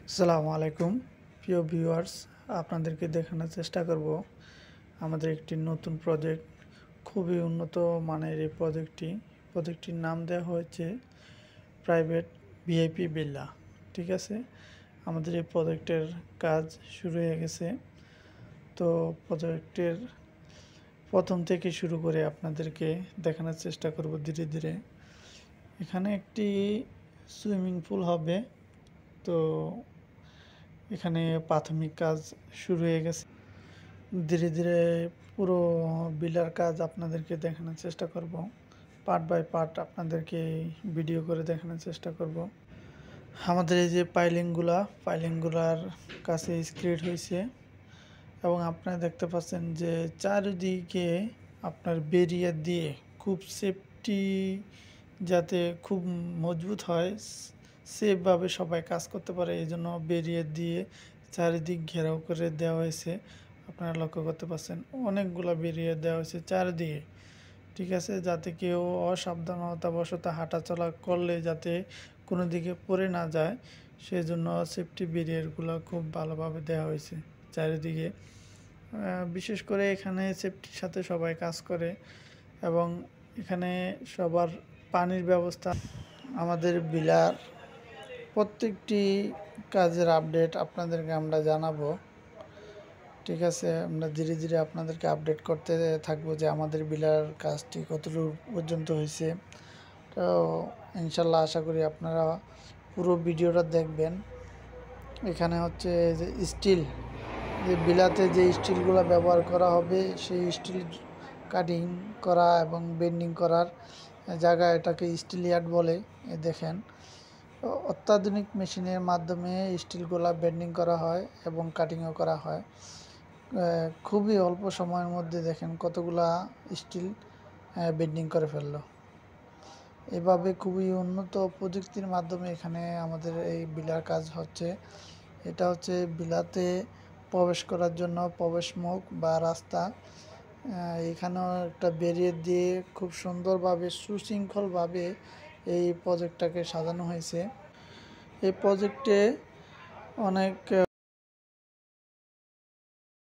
আসসালামু আলাইকুম প্রিয় ভিউয়ার্স, আপনাদেরকে দেখানোর চেষ্টা করব আমাদের একটি নতুন প্রজেক্ট। খুবই উন্নত মানের এই প্রজেক্টটির নাম দেওয়া হয়েছে প্রাইভেট ভিআইপি বিল্লা। ঠিক আছে, আমাদের এই প্রজেক্টের কাজ শুরু হয়ে গেছে। তো প্রজেক্টের প্রথম থেকে শুরু করে আপনাদেরকে দেখানোর চেষ্টা করব ধীরে ধীরে। এখানে একটি সুইমিং পুল হবে। তো এখানে প্রাথমিক কাজ শুরু হয়ে গেছে। ধীরে ধীরে পুরো বিল্ডার কাজ আপনাদেরকে দেখানোর চেষ্টা করব, পার্ট বাই পার্ট আপনাদেরকে ভিডিও করে দেখানোর চেষ্টা করব। আমাদের এই যে পাইলিংগুলার কাছে স্ক্রিড হয়েছে এবং আপনারা দেখতে পাচ্ছেন যে চারিদিকে আপনার বেরিয়ার দিয়ে খুব সেফটি, যাতে খুব মজবুত হয়, সেফভাবে সবাই কাজ করতে পারে, এই জন্য বেরিয়ার দিয়ে চারিদিক ঘেরাও করে দেওয়া হয়েছে। আপনারা লক্ষ্য করতে পারছেন অনেকগুলো বেরিয়ার দেওয়া হয়েছে চারিদিকে। ঠিক আছে, যাতে কেউ অসাবধানতাবশত হাঁটাচলা করলে যাতে কোনো দিকে পড়ে না যায়, সেজন্য সেফটি ব্যারিয়ারগুলো খুব ভালোভাবে দেওয়া হয়েছে চারিদিকে। বিশেষ করে এখানে সেফটির সাথে সবাই কাজ করে এবং এখানে সবার পানির ব্যবস্থা। আমাদের বিলার প্রত্যেকটি কাজের আপডেট আপনাদেরকে আমরা জানাবো। ঠিক আছে, আমরা ধীরে ধীরে আপনাদেরকে আপডেট করতে থাকবো যে আমাদের বিলার কাজটি কতটুকু পর্যন্ত হয়েছে। তো ইনশাল্লাহ আশা করি আপনারা পুরো ভিডিওটা দেখবেন। এখানে হচ্ছে যে স্টিল, যে বিলাতে যে স্টিলগুলো ব্যবহার করা হবে সেই স্টিল কাটিং করা এবং বেন্ডিং করার জায়গা, এটাকে স্টিল ইয়ার্ড বলে। দেখেন, অত্যাধুনিক মেশিনের মাধ্যমে স্টিলগুলা বেন্ডিং করা হয় এবং কাটিংও করা হয়। খুবই অল্প সময়ের মধ্যে দেখেন কতগুলা স্টিল বেন্ডিং করে ফেললো। এভাবে খুবই উন্নত প্রযুক্তির মাধ্যমে এখানে আমাদের এই বিলার কাজ হচ্ছে। এটা হচ্ছে বিলাতে প্রবেশ করার জন্য প্রবেশ মুখ বা রাস্তা। এখানেও একটা ব্যারিয়ার দিয়ে খুব সুন্দরভাবে সুশৃঙ্খলভাবে এই প্রজেক্টটাকে সাজানো হয়েছে। এই প্রজেক্টে অনেক